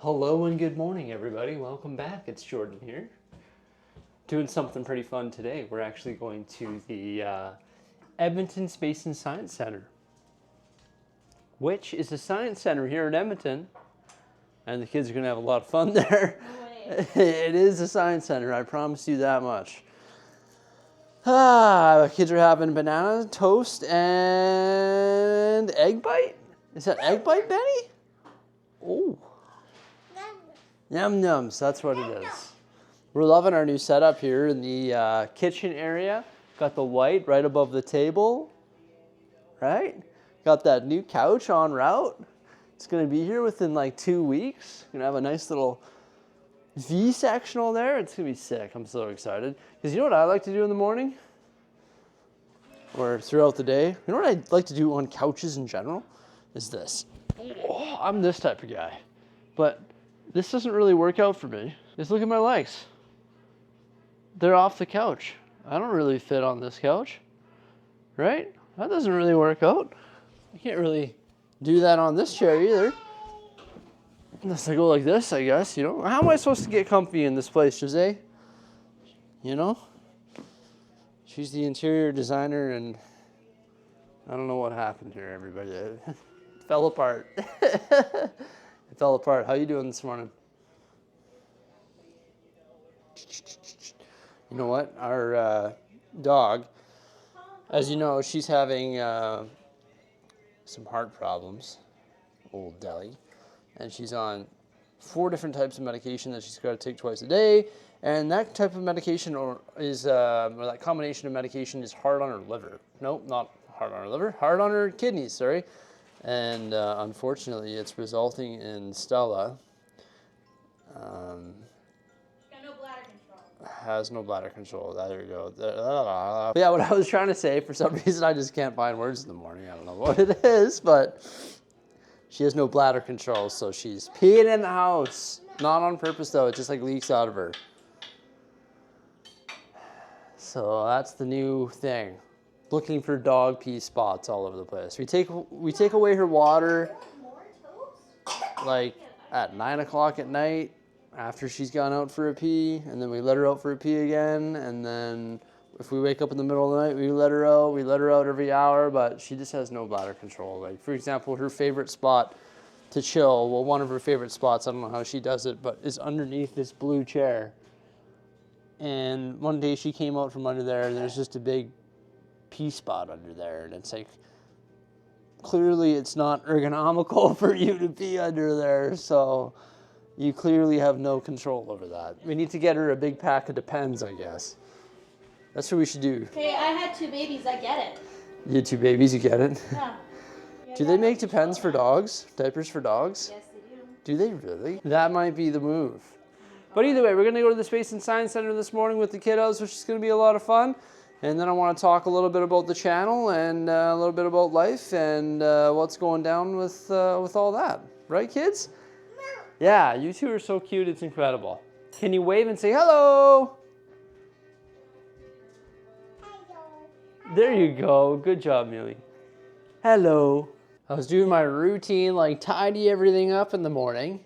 Hello and good morning, everybody. Welcome back. It's Jordan here. Doing something pretty fun today. We're actually going to the Edmonton Space and Science Center, which is a science center here in Edmonton, and the kids are going to have a lot of fun there. No way. It is a science center, I promise you that much. The kids are having banana toast and egg bite. Is that egg bite, Benny? Oh. Yum Nums, that's what it is. We're loving our new setup here in the kitchen area. Got the light right above the table, right? Got that new couch en route. It's gonna be here within like 2 weeks. Gonna have a nice little V sectional there. It's gonna be sick. I'm so excited. Because you know what I like to do in the morning? Or throughout the day? You know what I like to do on couches in general? Is this. Oh, I'm this type of guy. But this doesn't really work out for me. Just look at my legs. They're off the couch. I don't really fit on this couch, right? That doesn't really work out. I can't really do that on this chair either. Unless I go like this, I guess, you know. How am I supposed to get comfy in this place, Jose? You know? She's the interior designer and I don't know what happened here, everybody. It fell apart. It fell apart. How you doing this morning? You know what? Our dog, as you know, she's having some heart problems, old Deli, and she's on 4 different types of medication that she's got to take twice a day, and that type of medication or that combination of medication is hard on her liver. Nope, not hard on her liver, hard on her kidneys, sorry. And unfortunately, it's resulting in Stella Got no bladder control. has no bladder control. There you go. But yeah, what I was trying to say, for some reason, I just can't find words in the morning. I don't know what it is, but she has no bladder control, so she's peeing in the house. Not on purpose, though. It just like leaks out of her. So that's the new thing. Looking for dog pee spots all over the place. We take away her water like at 9 o'clock at night after she's gone out for a pee, and then we let her out for a pee again, and then if we wake up in the middle of the night, we let her out. We let her out every hour, but she just has no bladder control. Like, for example, her favorite spot to chill, well, one of her favorite spots, I don't know how she does it, but is underneath this blue chair. And one day she came out from under there, and there's just a big pee spot under there, and it's like, clearly it's not ergonomical for you to pee under there, so you clearly have no control over that. We need to get her a big pack of Depends, I guess. That's what we should do. Okay, I had 2 babies, I get it. You had 2 babies, you get it? Yeah. Do they make Depends for dogs? Diapers for dogs? Yes, they do. Do they really? That might be the move. But either way, we're going to go to the Space and Science Center this morning with the kiddos, which is going to be a lot of fun. And then I want to talk a little bit about the channel and a little bit about life and what's going down with all that. Right, kids? Yeah, you two are so cute, it's incredible. Can you wave and say hello? There you go. Good job, Millie. Hello. I was doing my routine, like tidy everything up in the morning.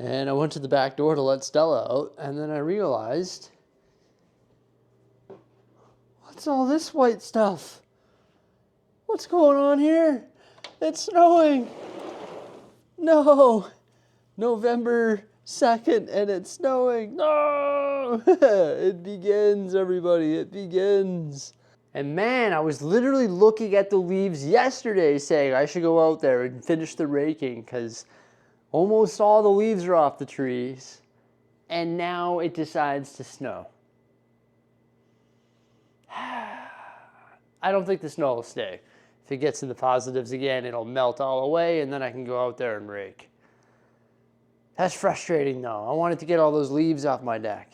And I went to the back door to let Stella out. And then I realized, what's all this white stuff? What's going on here? It's snowing. No. November 2nd and it's snowing. No. It begins, everybody. It begins. And man, I was literally looking at the leaves yesterday saying I should go out there and finish the raking because almost all the leaves are off the trees. And now it decides to snow. I don't think the snow will stay. If it gets in the positives again, it'll melt all away and then I can go out there and rake. That's frustrating though. I wanted to get all those leaves off my deck.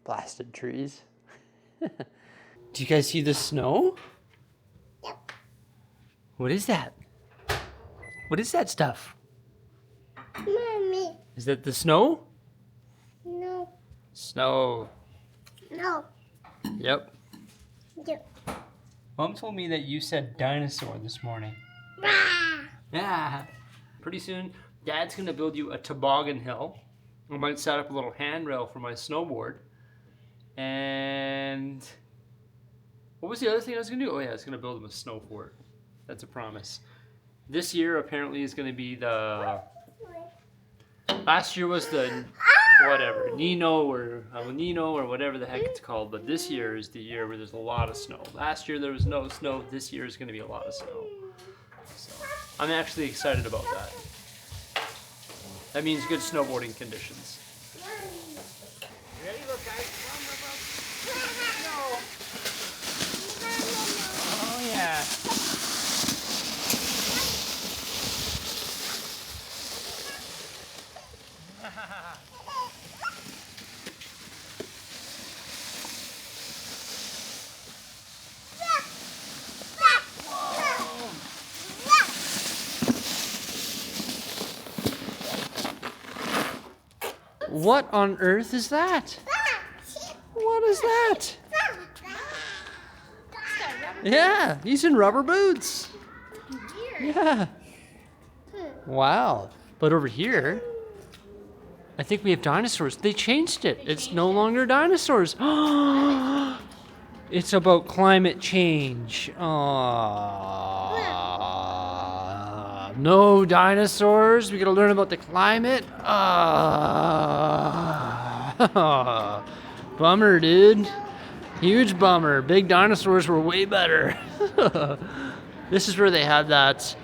Blasted trees. Do you guys see the snow? Yep. What is that? What is that stuff? Mommy. Is that the snow? No. Snow. No. Yep. Yep. Mom told me that you said dinosaur this morning. Rah! Yeah. pretty soon, Dad's gonna build you a toboggan hill. I might set up a little handrail for my snowboard. And what was the other thing I was gonna do? Oh yeah, I was gonna build him a snow fort. That's a promise. This year apparently is gonna be the, last year was the whatever, Nino or whatever the heck it's called, but this year is the year where there's a lot of snow. Last year there was no snow, this year is gonna be a lot of snow. So I'm actually excited about that. That means good snowboarding conditions. Ready? Look, guys. Oh, yeah. What on earth is that? What is that? Yeah, he's in rubber boots. Yeah. Wow. But over here, I think we have dinosaurs. They changed it. It's no longer dinosaurs. It's about climate change. No dinosaurs. We gotta learn about the climate. Bummer, dude. Huge bummer. Big dinosaurs were way better. This is where they had that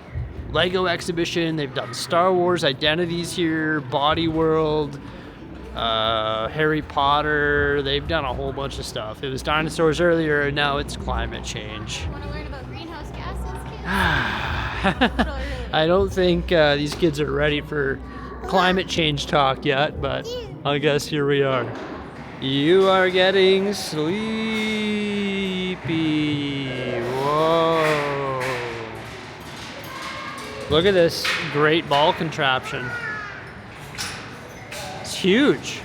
Lego exhibition. They've done Star Wars identities here, Body World, Harry Potter. They've done a whole bunch of stuff. It was dinosaurs earlier, and now it's climate change. Want to learn about greenhouse gases, kids? I don't think these kids are ready for climate change talk yet, but I guess here we are. You are getting sleepy. Whoa. Look at this great ball contraption. It's huge.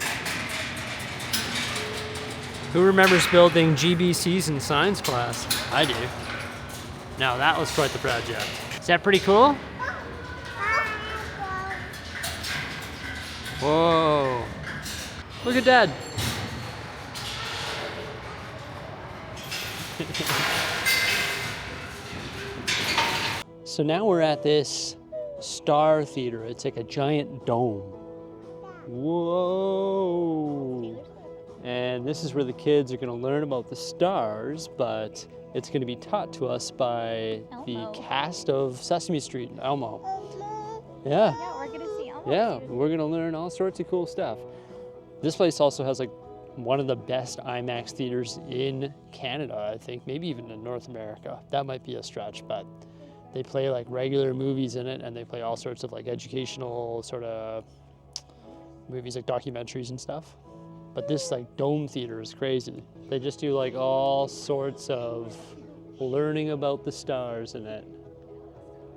Who remembers building GBCs in science class? I do. Now that was quite the project. Is that pretty cool? Whoa. Look at Dad. So now we're at this star theater. It's like a giant dome. Whoa. And this is where the kids are going to learn about the stars, but it's going to be taught to us by the cast of Sesame Street, Elmo. Yeah. Yeah, we're going to see Elmo. Yeah, we're going to learn all sorts of cool stuff. This place also has like one of the best IMAX theaters in Canada, I think, maybe even in North America. That might be a stretch, but they play like regular movies in it, and they play all sorts of like educational sort of movies, like documentaries and stuff. But this like dome theater is crazy. They just do like all sorts of learning about the stars in it.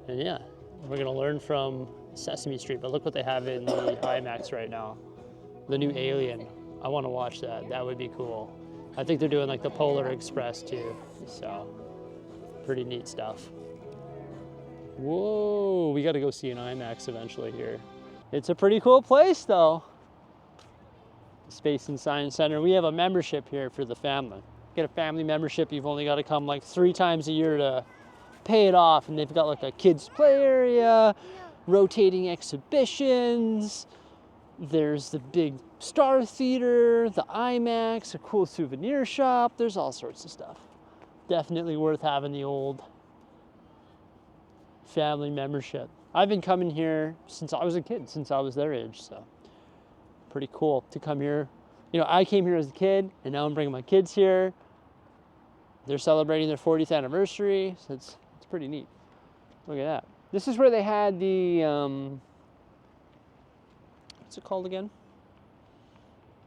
And yeah, we're gonna learn from Sesame Street, but look what they have in the IMAX right now. The new Alien. I wanna watch that, that would be cool. I think they're doing like the Polar Express too, so pretty neat stuff. Whoa, we gotta go see an IMAX eventually here. It's a pretty cool place though. Space and Science Center. We have a membership here for the family. Get a family membership, you've only got to come like 3 times a year to pay it off, and they've got like a kids play area, rotating exhibitions, there's the big star theater, the IMAX, a cool souvenir shop, there's all sorts of stuff. Definitely worth having the old family membership. I've been coming here since I was a kid, since I was their age, so pretty cool to come here. You know, I came here as a kid, and now I'm bringing my kids here. They're celebrating their 40th anniversary, so it's pretty neat. Look at that. This is where they had the, what's it called again?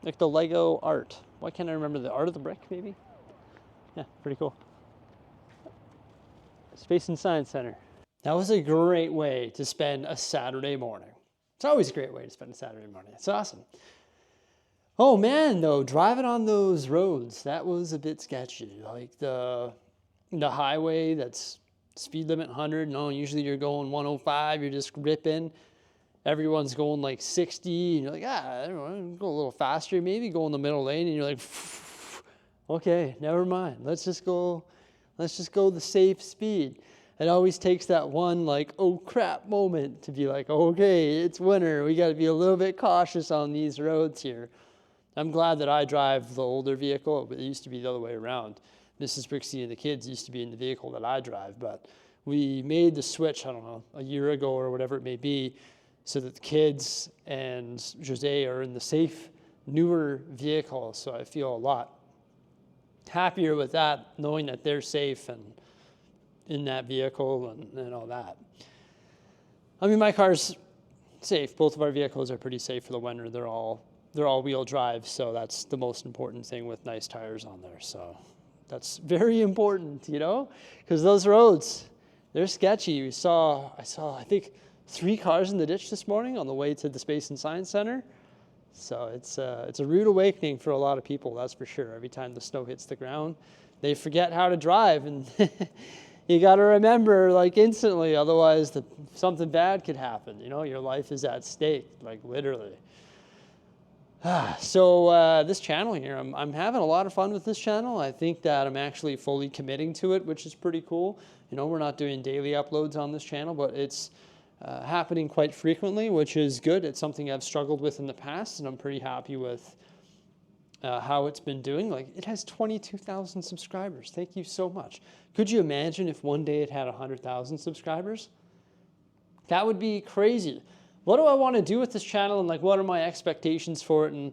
Like the Lego art. Why can't I remember the art of the brick, maybe? Yeah, pretty cool. Space and Science Center. That was a great way to spend a Saturday morning. It's always a great way to spend a Saturday morning. It's awesome. Oh man, though, driving on those roads, that was a bit sketchy. Like the highway that's speed limit 100. No, usually you're going 105. You're just ripping. Everyone's going like 60, and you're like, I don't know, go a little faster. Maybe go in the middle lane, and you're like, okay, never mind. Let's just go the safe speed. It always takes that one like, oh crap moment to be like, okay, it's winter. We got to be a little bit cautious on these roads here. I'm glad that I drive the older vehicle, but it used to be the other way around. Mrs. Bricksie and the kids used to be in the vehicle that I drive, but we made the switch, I don't know, a year ago or whatever it may be, so that the kids and Jose are in the safe, newer vehicle. So I feel a lot happier with that, knowing that they're safe and in that vehicle and all that. I mean, my car's safe. Both of our vehicles are pretty safe for the winter. They're all wheel drive, so that's the most important thing with nice tires on there. So that's very important, you know, because those roads, they're sketchy. I saw, I think, 3 cars in the ditch this morning on the way to the Space and Science Center. So it's a rude awakening for a lot of people, that's for sure. Every time the snow hits the ground, they forget how to drive, and you got to remember like instantly, otherwise something bad could happen. You know, your life is at stake, like literally. So this channel here, I'm having a lot of fun with this channel. I think that I'm actually fully committing to it, which is pretty cool. You know, we're not doing daily uploads on this channel, but it's happening quite frequently, which is good. It's something I've struggled with in the past, and I'm pretty happy with how it's been doing. Like, it has 22,000 subscribers. Thank you so much. Could you imagine if one day it had 100,000 subscribers? That would be crazy. What do I want to do with this channel, and like what are my expectations for it, and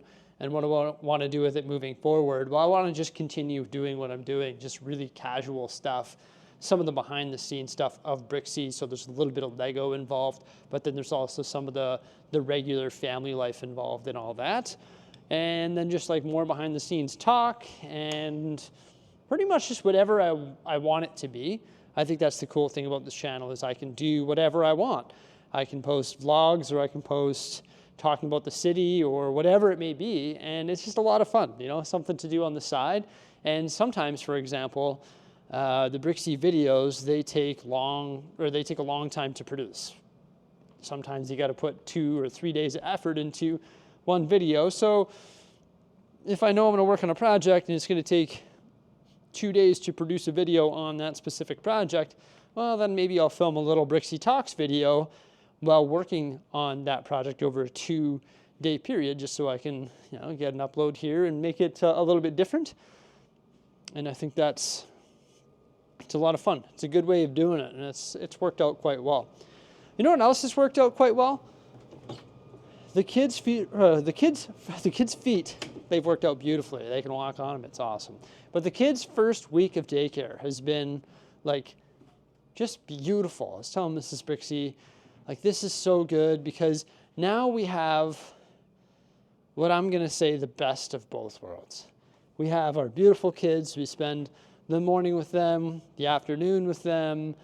what do I want to do with it moving forward? Well, I want to just continue doing what I'm doing, just really casual stuff. Some of the behind the scenes stuff of Bricksie, so there's a little bit of Lego involved, but then there's also some of the regular family life involved and all that. And then just like more behind the scenes talk, and pretty much just whatever I want it to be. I think that's the cool thing about this channel, is I can do whatever I want. I can post vlogs, or I can post talking about the city or whatever it may be, and it's just a lot of fun, you know, something to do on the side. And sometimes, for example, the Bricksie videos, they take a long time to produce. Sometimes you got to put 2 or 3 days of effort into one video. So if I know I'm going to work on a project and it's going to take 2 days to produce a video on that specific project, well, then maybe I'll film a little Bricksie Talks video while working on that project over a 2-day period, just so I can, you know, get an upload here and make it a little bit different. And I think it's a lot of fun. It's a good way of doing it, and it's worked out quite well. You know what else has worked out quite well? The kids' feet. They've worked out beautifully. They can walk on them. It's awesome. But the kids' first week of daycare has been like just beautiful. I was telling Mrs. Bricksie, like, this is so good, because now we have what I'm gonna say the best of both worlds. We have our beautiful kids. We spend the morning with them, the afternoon with them,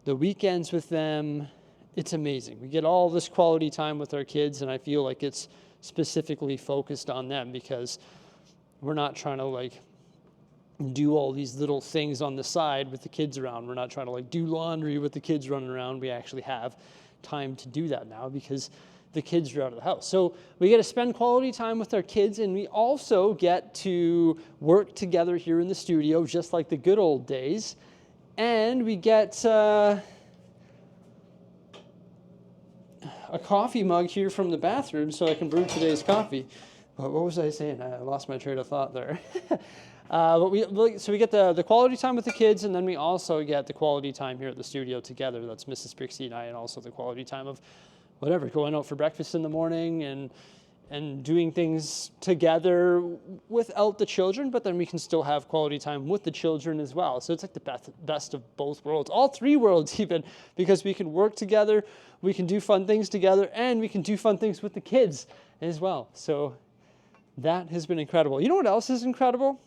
the weekends with them. It's amazing. We get all this quality time with our kids, and I feel like it's specifically focused on them, because we're not trying to like do all these little things on the side with the kids around. We're not trying to like do laundry with the kids running around. We actually have time to do that now because the kids are out of the house. So we get to spend quality time with our kids, and we also get to work together here in the studio, just like the good old days. And we get a coffee mug here from the bathroom so I can brew today's coffee. But what was I saying? I lost my train of thought there. So we get the quality time with the kids, and then we also get the quality time here at the studio together. That's Mrs. Bricksie and I, and also the quality time of whatever, going out for breakfast in the morning and doing things together without the children, but then we can still have quality time with the children as well. So it's like the best of both worlds, all 3 worlds even, because we can work together, we can do fun things together, and we can do fun things with the kids as well. So that has been incredible. You know what else is incredible?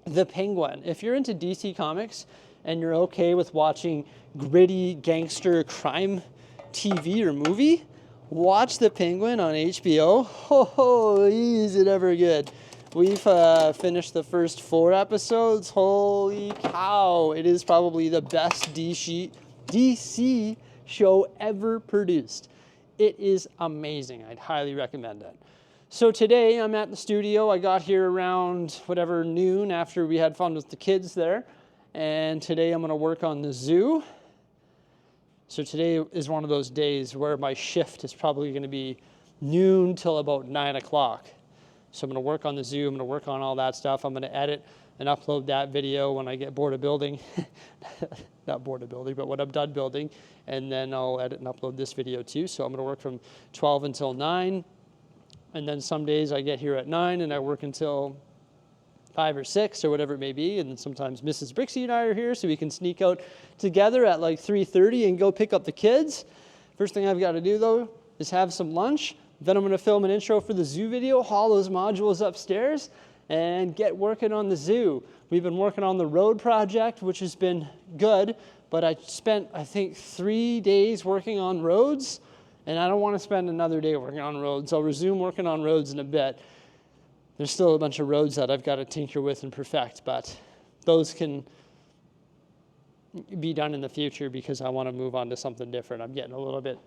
The Penguin. If you're into DC Comics and you're okay with watching gritty gangster crime TV or movie, watch The Penguin on HBO. Is it ever good? We've finished the first 4 episodes. Holy cow. It is probably the best DC show ever produced. It is amazing. I'd highly recommend it. So today I'm at the studio. I got here around whatever noon after we had fun with the kids there. And today I'm going to work on the zoo. So today is one of those days where my shift is probably going to be noon till about 9 o'clock. So I'm going to work on the zoo. I'm going to work on all that stuff. I'm going to edit and upload that video when I get bored of building. Not bored of building, but when I'm done building. And then I'll edit and upload this video too. So I'm going to work from 12 until 9. And then some days I get here at 9 and I work until 5 or 6 or whatever it may be. And then sometimes Mrs. Bricksie and I are here so we can sneak out together at like 3:30 and go pick up the kids. First thing I've got to do though is have some lunch. Then I'm going to film an intro for the zoo video, haul those modules upstairs, and get working on the zoo. We've been working on the road project, which has been good, but I spent, I think, 3 days working on roads, and I don't want to spend another day working on roads. I'll resume working on roads in a bit. There's still a bunch of roads that I've got to tinker with and perfect, but those can be done in the future because I want to move on to something different. I'm getting a little bit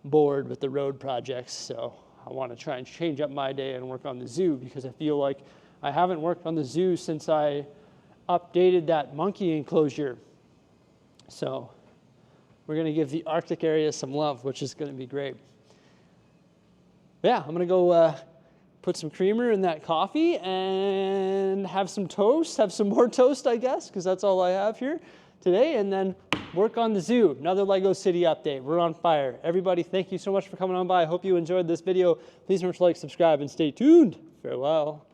bored with the road projects, so I want to try and change up my day and work on the zoo because I feel like I haven't worked on the zoo since I updated that monkey enclosure. So we're going to give the Arctic area some love, which is going to be great. Yeah, I'm going to go put some creamer in that coffee and have some toast, have some more toast, I guess, because that's all I have here today, and then work on the zoo. Another Lego City update. We're on fire. Everybody, thank you so much for coming on by. I hope you enjoyed this video. Please remember to like, subscribe, and stay tuned. Farewell.